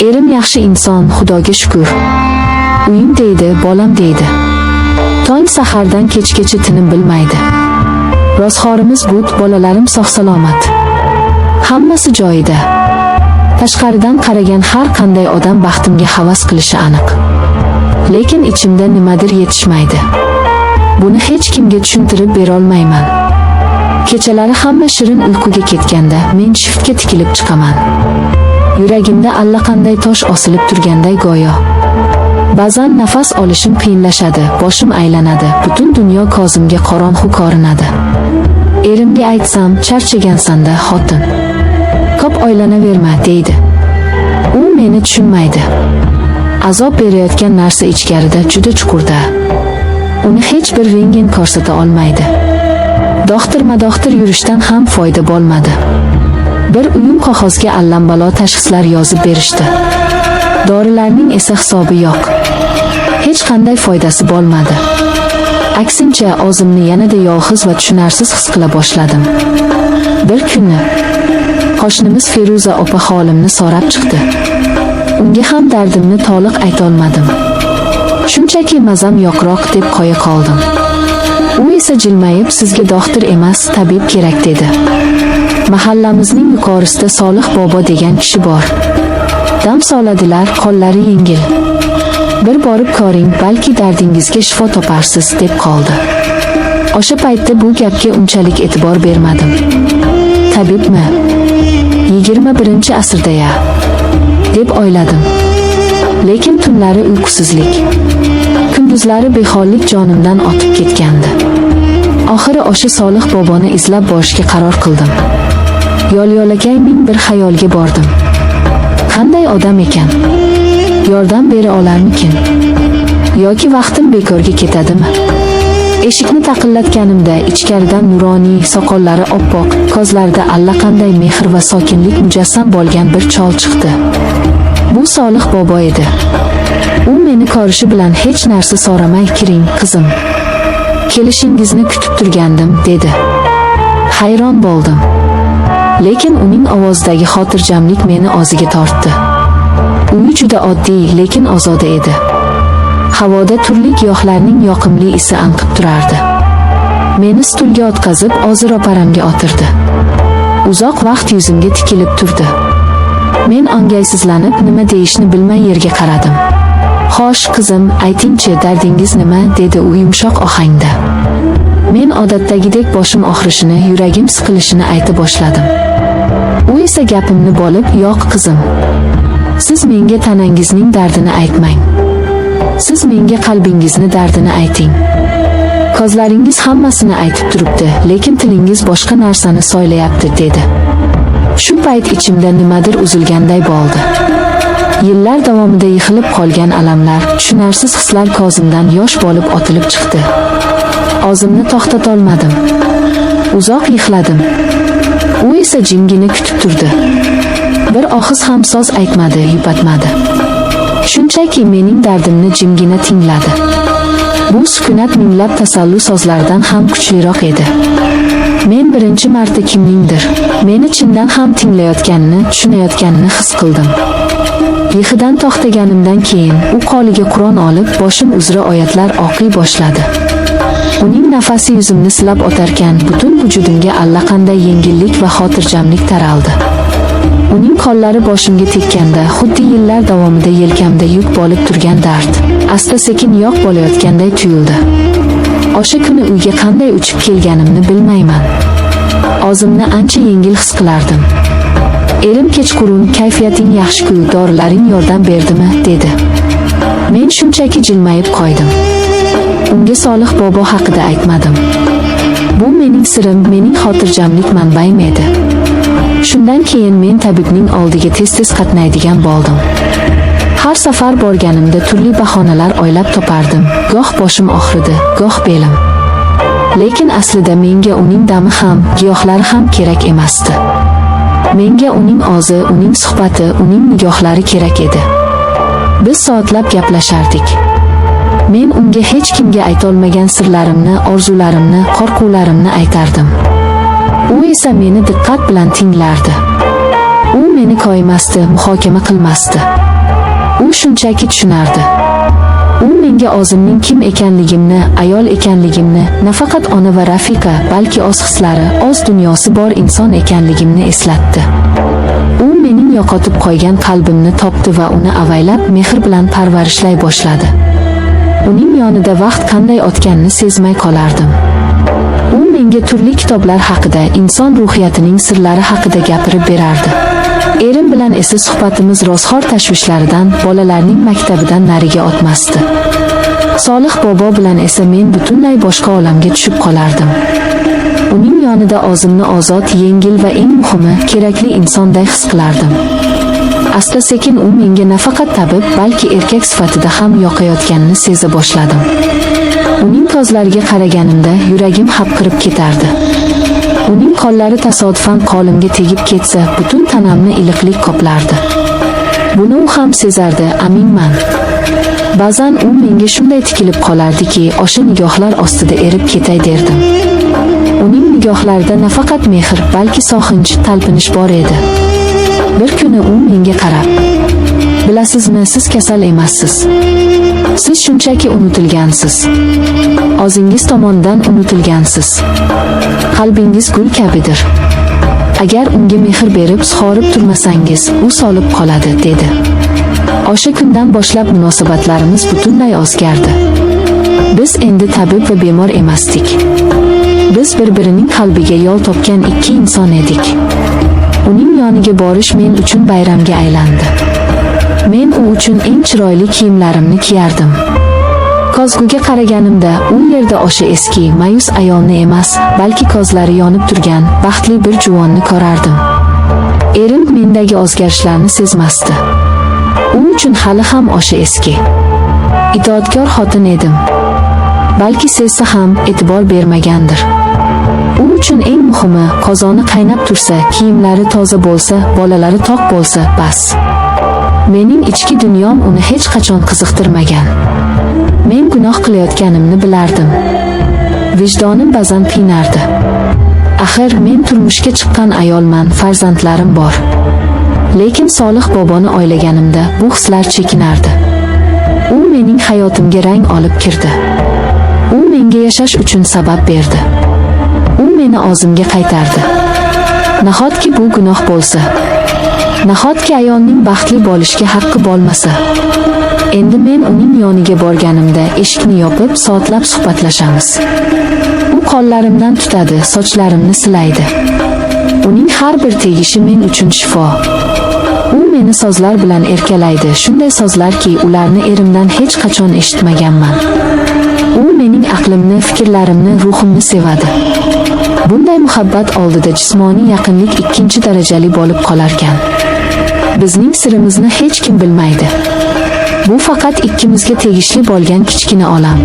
Erim yaxshi inson, Xudoga shukr. Uyim deydi, bolam deydi. Tong sahardan kechgacha tinim bilmaydi. Rozxorimiz but, bolalarim sog'-salomat. Hammasi joyida. Tashqaridan qaragan har qanday odam baxtimga havas qilishi aniq. Lekin ichimda nimadir yetishmaydi. Buni hech kimga tushuntirib bera olmayman. Kechalari hamma shirin uyquga ketganda men shiftga tikilib chiqaman. Yuragimda allaqanday tosh osilib turganday go'yo. Ba'zan nafas olishim qiyinlashadi, boshim aylanadi, butun dunyo ko'zimga qorong'u ko'rinadi. Erimga aytsam, charchagansan-da, xotin. Ko'p oylanaverma, deydi. U meni tushunmaydi. Azob berayotgan narsa ichkarida juda chuqurda. Uni hech bir rentgen ko'rsata olmaydi. Doxtir-madoxtir yurishdan ham foyda bo'lmadi. Bir uyum qog'ozga allambalo tashxislar yozib berishdi. Dorilarning esa hisobi yo'q. Hech qanday foydasi bo'lmadi. Aksincha, o'zimni yanada yolg'iz va tushunarsiz his qila boshladim. Bir kuni qo'shnimiz Feruza opa holimni so'rab chiqdi. Unga ham dardimni to'liq ayta olmadim. Shunchaki mazam yo'qroq deb qo'ya qoldim. U esa jilmayib, sizga doxtir emas, tabib kerak dedi. Mahallamizning yuqorisida Solih bobo degan kishi bor. Dam soladilar, qo'llari yengil. Bir borib ko'ring, balki dardingizga shifo toparsiz, deb qoldi. O'sha paytda bu gapga unchalik e'tibor bermadim. Tabibmi? 21-asrda-ya, deb o'yladim. Lekin tunlari uyqusizlik, kunduzlari behollik jonimdan o'tib ketgandi. Oxiri o'sha Solih boboni izlab borishga qaror qildim. Yo'l-yo'lakay ming bir xayolga bordim. Qanday odam ekan? Yordam bera olarmikin? Yoki vaqtim bekorga ketadimi? Eshikni taqillatganimda ichkaridan nuroniy, soqollari oppoq, ko'zlarida allaqanday mehr va sokinlik mujassam bo'lgan bir chol chiqdi. Bu Solih bobo edi. U meni ko'rishi bilan hech narsa so'ramay, "Kiring, qizim. Kelishingizni kutib turgandim", dedi. Hayron bo'ldim. Lekin uning ovozidagi xotirjamlik meni o'ziga tortdi. Uyi juda oddiy, lekin ozoda edi. Havoda turli giyohlarning yoqimli isi anqib turardi. Meni stulga o'tkazib, ozir oparamga o'tirdi. Uzoq vaqt yuzimga tikilib turdi. Men o'ngaysizlanib, nima deyishni bilmay yerga qaradim. "Xo'sh, qizim, aytingchi, dardingiz nima?" dedi u yumshoq ohangda. Men odatdagidek boshim og'rishini, yuragim siqilishini ayta boshladim. U esa gapimni bo'lib, "Yo'q, qizim. Siz menga tanangizning dardini aytmang. Siz menga qalbingizni dardini ayting. Ko'zlaringiz hammasini aytib turibdi, lekin tilingiz boshqa narsani so'ylayapti", dedi. Shu payt ichimda nimadir uzilganday bo'ldi. Yillar davomida yig'ilib qolgan alamlar, tushunarsiz hislar ko'zimdan yosh bo'lib otilib chiqdi. O'zimni to'xtata olmadim. Uzoq yig'ladim. U esa jimgina kutib turdi. Bir og'iz ham so'z aytmadi, yupatmadi. Shunchaki mening dardimni jimgina tingladi. Bu sukunat minglab tasalli so'zlardan ham kuchliroq edi. Men birinchi marta kimningdir meni chindan ham tinglayotganini, tushunayotganini his qildim. Yig'idan to'xtaganimdan keyin u qo'liga Qur'on olib, boshim uzra oyatlar o'qiy boshladi. Uning nafasi yuzimni silab o'tarkan, butun vujudimga allaqanday yengillik va xotirjamlik taraldi. Uning qo'llari boshimga tekkanda, xuddi yillar davomida yelkamda yuk bo'lib turgan dard asta-sekin yo'q bo'layotganday tuyuldi. O'sha kuni uyga qanday uchib kelganimni bilmayman. O'zimni ancha yengil his qilardim. Erim kechqurun, "Kayfiyating yaxshi-ku, dorilaring yordam berdimi?" dedi. Men shunchaki jilmayib qo'ydim. Unga Solih bobo haqida aytmadim. Bu mening sirim, mening xotirjamlik manbaim edi. Shundan keyin men tabibning oldiga tez-tez qatnaydigan bo'ldim. Har safar borganimda turli bahonalar o'ylab topardim. Goh boshim og'ridi, goh belim. Lekin aslida menga uning dami ham, giyohlari ham kerak emasdi. Menga uning ozi, uning suhbati, uning nigohlari kerak edi. Biz soatlab gaplashardik. Men unga hech kimga ayta olmagan sirlarimni, orzularimni, qo'rquvlarimni aytardim. U esa meni diqqat bilan tinglardi. U meni koyimasdi, muhokama qilmasdi. U shunchaki tushunardi. U menga o'zimning kim ekanligimni, ayol ekanligimni, nafaqat ona va rafiqa, balki o'z hislari, o'z dunyosi bor inson ekanligimni eslatdi. U mening yo'qotib qo'ygan qalbimni topdi va uni avaylab mehr bilan parvarishlay boshladi. Uning yonida vaqt qanday o'tganini sezmay qolardim. U menga turli kitoblar haqida, inson ruhiyatining sirlari haqida gapirib berardi. Erim bilan esa suhbatimiz ro'zg'or tashvishlaridan, bolalarning maktabidan nariga o'tmasdi. Solih bobo bilan esa men butunlay boshqa olamga tushib qolardim. Uning yonida o'zimni ozod, yengil va eng muhimi, kerakli insonday his qilardim. Asta-sekin u menga nafaqat tabib, balki erkak sifatida ham yoqayotganini seza boshladim. Uning ko'zlariga qaraganimda yuragim hapriqib ketardi. Uning qo'llari tasodifan qo'limga tegib ketsa, butun tanamni iliqlik qoplardi. Buni u ham sezardi, aminman. Ba'zan u menga shunday tikilib qolardiki, o'sha nigohlar ostida erib ketay derdim. Uning nigohlarida nafaqat mehr, balki so'kinch, talpinish bor edi. Bir kuni u menga qarab, "Bilasizmi, siz kasal emassiz. Siz shunchaki unutilgansiz. O'zingiz tomonidan unutilgansiz. Qalbingiz gul kabidir. Agar unga mehr berib, sug'orib turmasangiz, u solib qoladi", dedi. O'sha kundan boshlab munosabatlarimiz butunlay o'zgardi. Biz endi tabib va bemor emasdik. Biz bir-birining qalbiga yo'l topgan ikki inson edik. Uning yoniga borish men uchun bayramga aylandi. Men u uchun eng chiroyli kiyimlarimni kiyardim. Ko'zguga qaraganimda u yerda o'sha eski, ma'yus ayolni emas, balki ko'zlari yonib turgan, baxtli bir juvonni ko'rardim. Erim mendagi o'zgarishlarni sezmasdi. U uchun hali ham o'sha eski, itoatkor xotin edim. Balki sezsa ham e'tibor bermagandir. U uchun eng muhimi, qozoni qaynab tursa, kiyimlari toza bo'lsa, bolalari to'q bo'lsa, bas. Mening ichki dunyom uni hech qachon qiziqtirmagan. Men gunoh qilayotganimni bilardim. Vijdonim ba'zan qiynardi. Axir men turmushga chiqqan ayolman, farzandlarim bor. Lekin Solih boboni o'ylaganimda bu hislar chekinardi. U mening hayotimga rang olib kirdi. U menga yashash uchun sabab berdi. U meni o'zimga qaytardi. Nahotki bu gunoh bo'lsa? Nahotki ayolning baxtli bo'lishga haqqi bo'lmasa? Endi men uning yoniga borganimda eshikni yopib, soatlab suhbatlashamiz. U qo'llarimdan tutadi, sochlarimni silaydi. Uning har bir tegishi men uchun shifo. U meni sozlar bilan erkalaydi, shunday sozlarki, ularni erimdan hech qachon eshitmaganman. U mening aqlimni, fikrlarimni, ruhimni sevadi. Bunday muhabbat oldida jismoniy yaqinlik ikkinchi darajali bo'lib qolarkan. Bizning sirimizni hech kim bilmaydi. Bu faqat ikkimizga tegishli bo'lgan kichkina olam.